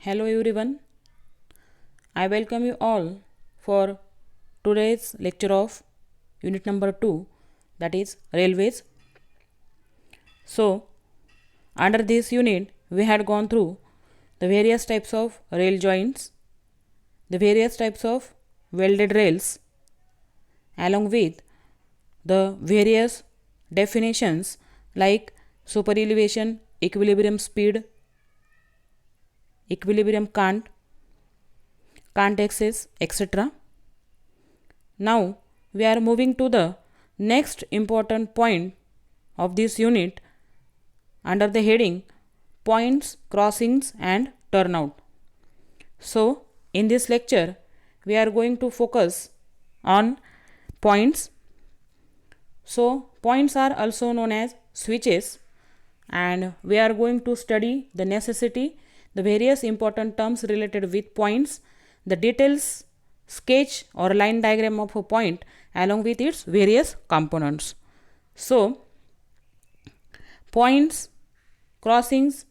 Hello everyone. I welcome you all for today's lecture of unit number 2, that is railways. So, under this unit we had gone through the various types of rail joints, the various types of welded rails, along with the various definitions like super elevation, equilibrium speed, equilibrium can't access, etc. Now we are moving to the next important point of this unit under the heading points, crossings and turnout. So in this lecture we are going to focus on points. So points are also known as switches, and we are going to study the necessity, the various important terms related with points, the details, sketch or line diagram of a point along with its various components. So points, crossings,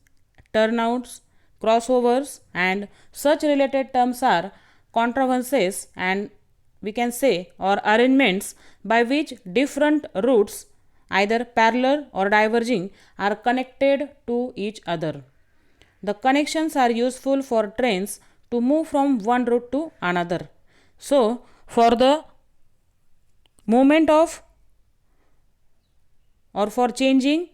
turnouts, crossovers and such related terms are contrivances, and we can say, or arrangements by which different routes, either parallel or diverging, are connected to each other. The connections are useful for trains to move from one route to another. So for the movement of or for changing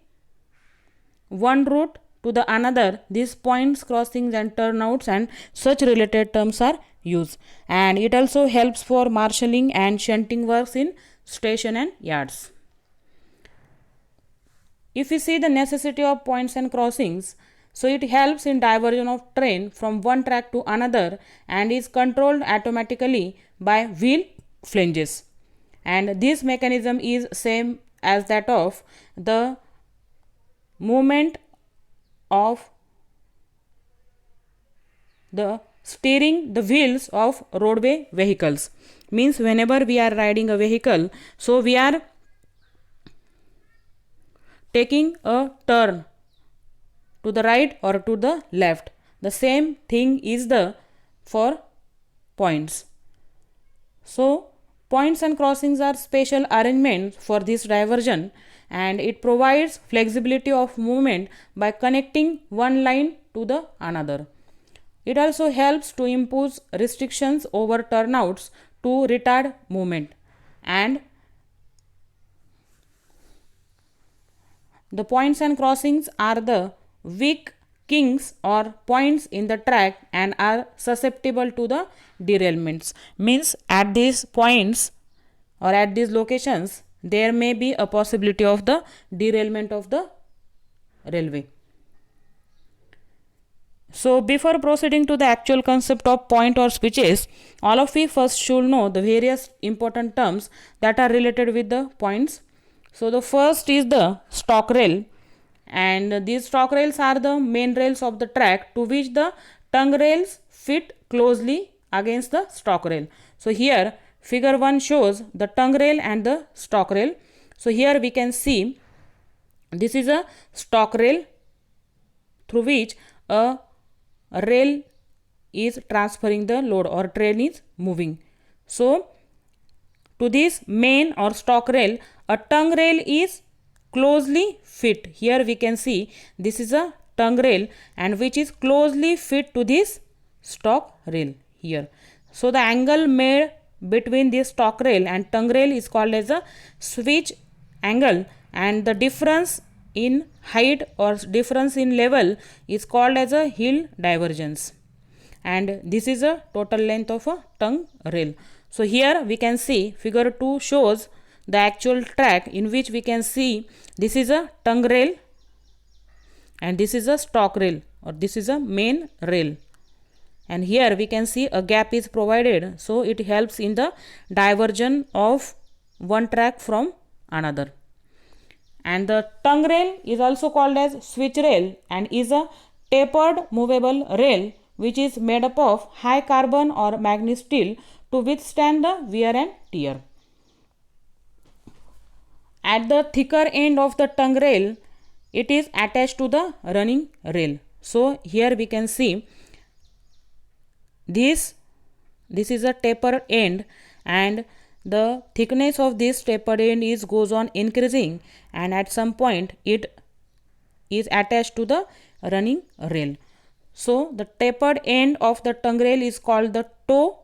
one route to the another, these points, crossings and turnouts and such related terms are used, and it also helps for marshalling and shunting works in station and yards. If we see the necessity of points and crossings, so it helps in diversion of train from one track to another and is controlled automatically by wheel flanges, and this mechanism is same as that of the movement of the steering the wheels of roadway vehicles. Means whenever we are riding a vehicle, so we are taking a turn to the right or to the left. The same thing is the for points. So points and crossings are special arrangements for this diversion, and it provides flexibility of movement by connecting one line to the another. It also helps to impose restrictions over turnouts to retard movement, and the points and crossings are the weak kinks or points in the track and are susceptible to the derailments. Means at these points or at these locations there may be a possibility of the derailment of the railway. So before proceeding to the actual concept of point or switches, all of you first should know the various important terms that are related with the points. So the first is the stock rail, and these stock rails are the main rails of the track to which the tongue rails fit closely against the stock rail. So here figure 1 shows the tongue rail and the stock rail. So here we can see this is a stock rail through which a rail is transferring the load or train is moving. So to this main or stock rail a tongue rail is closely fit. Here we can see this is a tongue rail and which is closely fit to this stock rail here. So the angle made between this stock rail and tongue rail is called as a switch angle, and the difference in height or difference in level is called as a heel divergence, and this is a total length of a tongue rail. So here we can see figure 2 shows the actual track in which we can see this is a tongue rail and this is a stock rail or this is a main rail, and here we can see a gap is provided, so it helps in the diversion of one track from another. And the tongue rail is also called as switch rail and is a tapered movable rail which is made up of high carbon or manganese steel to withstand the wear and tear. At the thicker end of the tongue rail, it is attached to the running rail. So here we can see this is a taper end, and the thickness of this tapered end is goes on increasing, and at some point it is attached to the running rail. So the tapered end of the tongue rail is called the toe.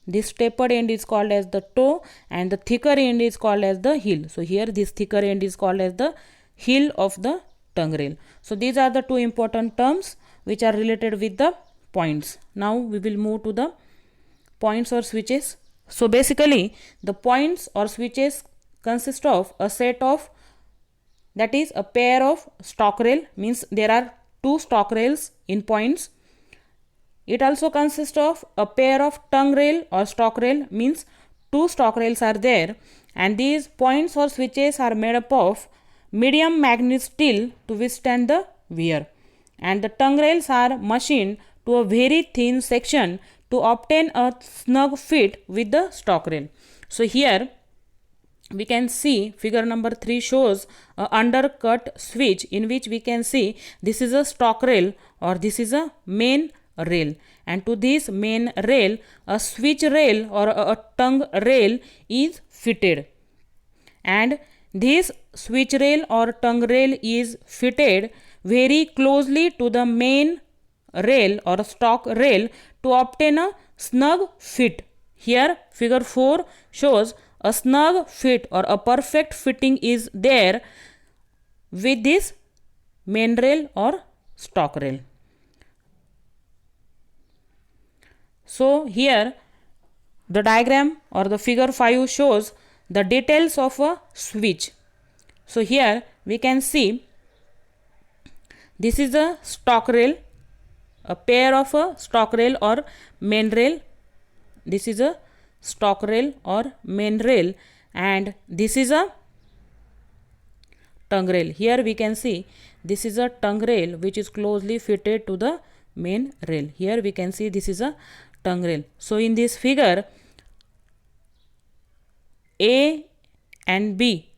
This tapered end is called as the toe, and the thicker end is called as the heel. So here this thicker end is called as the heel of the tongue rail. So these are the two important terms which are related with the points. Now we will move to the points or switches. So basically the points or switches consist of a set of, that is a pair of stalk rail, means there are two stalk rails in points. It also consists of a pair of tongue rail or stalk rail, means two stalk rails are there, and these points or switches are made up of medium manganese steel to withstand the wear, and the tongue rails are machined to a very thin section to obtain a snug fit with the stalk rail. So here we can see figure number 3 shows a undercut switch, in which we can see this is a stalk rail or this is a main rail, and to this main rail a switch rail or a tongue rail is fitted, and this switch rail or tongue rail is fitted very closely to the main rail or stalk rail to obtain a snug fit. Here figure 4 shows a snug fit or a perfect fitting is there with this main rail or stalk rail. So here the diagram or the figure 5 shows the details of a switch. So here we can see this is a stalk rail, a pair of a stalk rail or main rail. This is a stalk rail or main rail, and this is a tongue rail. Here we can see this is a tongue rail which is closely fitted to the main rail. Here we can see this is a tongue rail. So in this figure A and B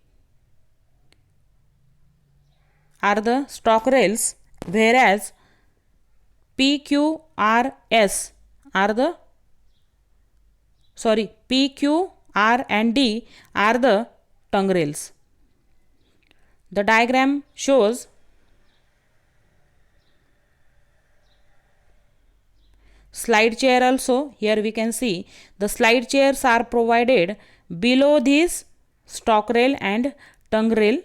are the stalk rails, whereas P, Q, R, S are the P, Q, R and D are the tongue rails. The diagram shows slide chair also. Here we can see the slide chairs are provided below this stalk rail and tongue rail.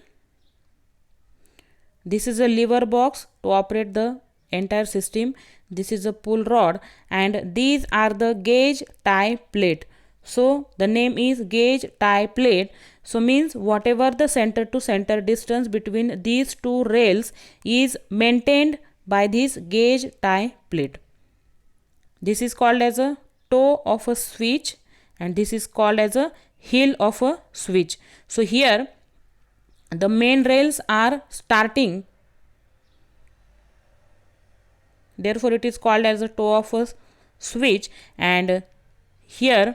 This is a lever box to operate the entire system. This is a pull rod, and these are the gauge tie plate. So the name is gauge tie plate. So means whatever the center to center distance between these two rails is maintained by this gauge tie plate. This is called as a toe of a switch, and this is called as a heel of a switch. So here the main rails are starting, therefore it is called as a toe of a switch, and here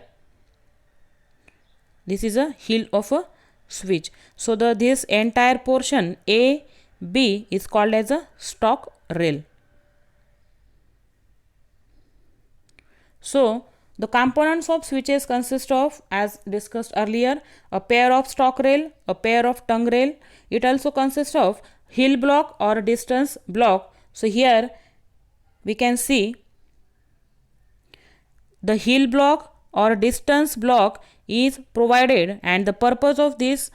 this is a heel of a switch. So this entire portion A, B is called as a stalk rail. So the components of switches consist of, as discussed earlier, a pair of stalk rail, a pair of tongue rail. It also consists of heel block or distance block. So here we can see the heel block or distance block is provided, and the purpose of this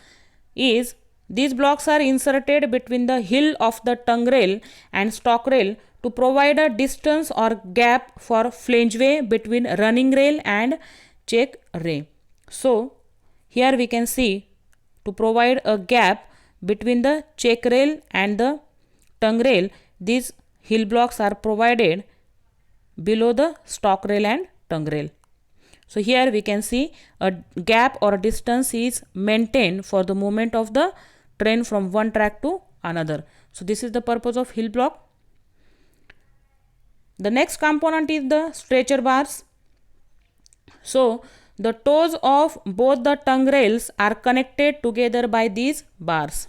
is these blocks are inserted between the heel of the tongue rail and stalk rail to provide a distance or gap for flangeway between running rail and check rail. So here we can see to provide a gap between the check rail and the tongue rail, these heel blocks are provided below the stalk rail and tongue rail. So here we can see a gap or distance is maintained for the movement of the train from one track to another. So this is the purpose of heel block. The next component is the stretcher bars. So the toes of both the tongue rails are connected together by these bars.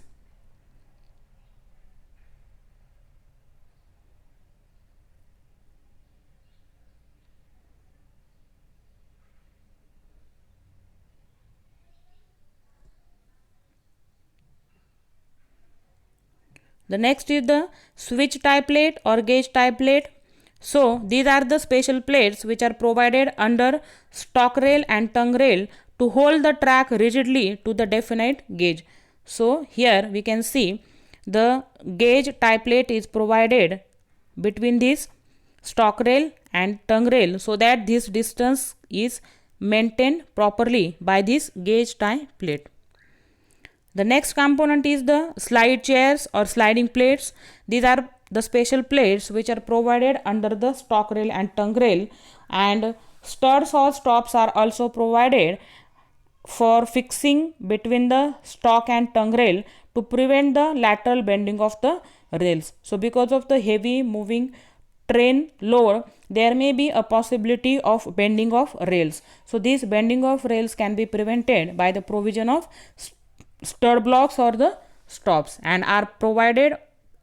The next is the switch tie plate or gauge tie plate. So these are the special plates which are provided under stock rail and tongue rail to hold the track rigidly to the definite gauge. So here we can see the gauge tie plate is provided between this stock rail and tongue rail so that this distance is maintained properly by this gauge tie plate. The next component is the slide chairs or sliding plates. These are the special plates which are provided under the stock rail and tongue rail, and studs or stops are also provided for fixing between the stock and tongue rail to prevent the lateral bending of the rails. So because of the heavy moving train load, there may be a possibility of bending of rails. So this bending of rails can be prevented by the provision of stud blocks or the stops, and are provided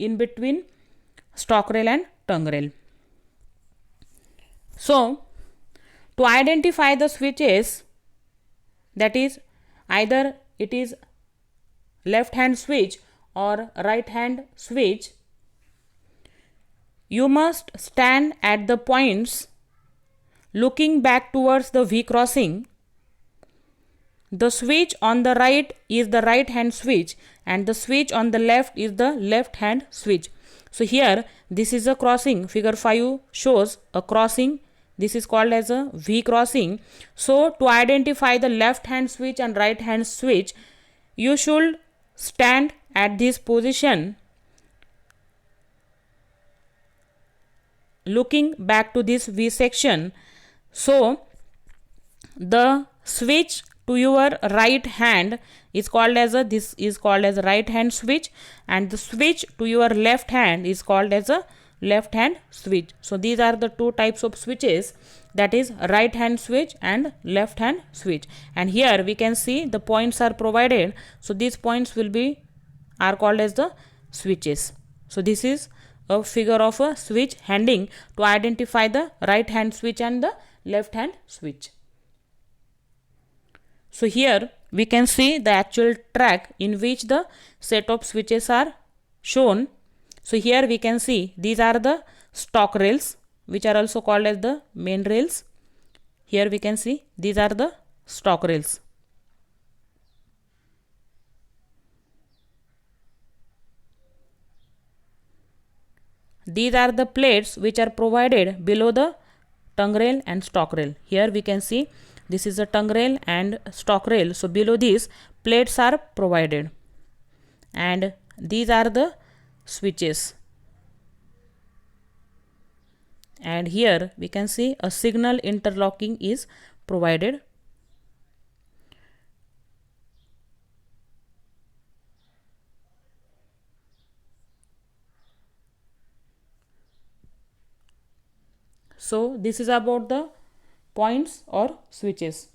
in between stock rail and tongue rail. So to identify the switches, that is either it is left hand switch or right hand switch, you must stand at the points looking back towards the V crossing. The switch on the right is the right hand switch and the switch on the left is the left hand switch. So here this is a crossing. Figure 5 shows a crossing. This is called as a V crossing. So to identify the left hand switch and right hand switch, you should stand at this position looking back to this V section. So the switch to your right hand is called as a, this is called as a right hand switch, and the switch to your left hand is called as a left hand switch. So these are the two types of switches, that is right hand switch and left hand switch. And here we can see the points are provided. So these points are called as the switches. So this is a figure of a switch handing to identify the right hand switch and the left hand switch. So here we can see the actual track in which the set of switches are shown. So here we can see these are the stock rails which are also called as the main rails. Here we can see these are the stock rails. These are the plates which are provided below the tongue rail and stock rail. Here we can see this is a tongue rail and stock rail. So below these plates are provided, and these are the switches. And here we can see a signal interlocking is provided. So this is about the points or switches.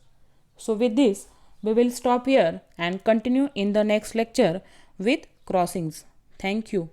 So with this we will stop here and continue in the next lecture with crossings. Thank you.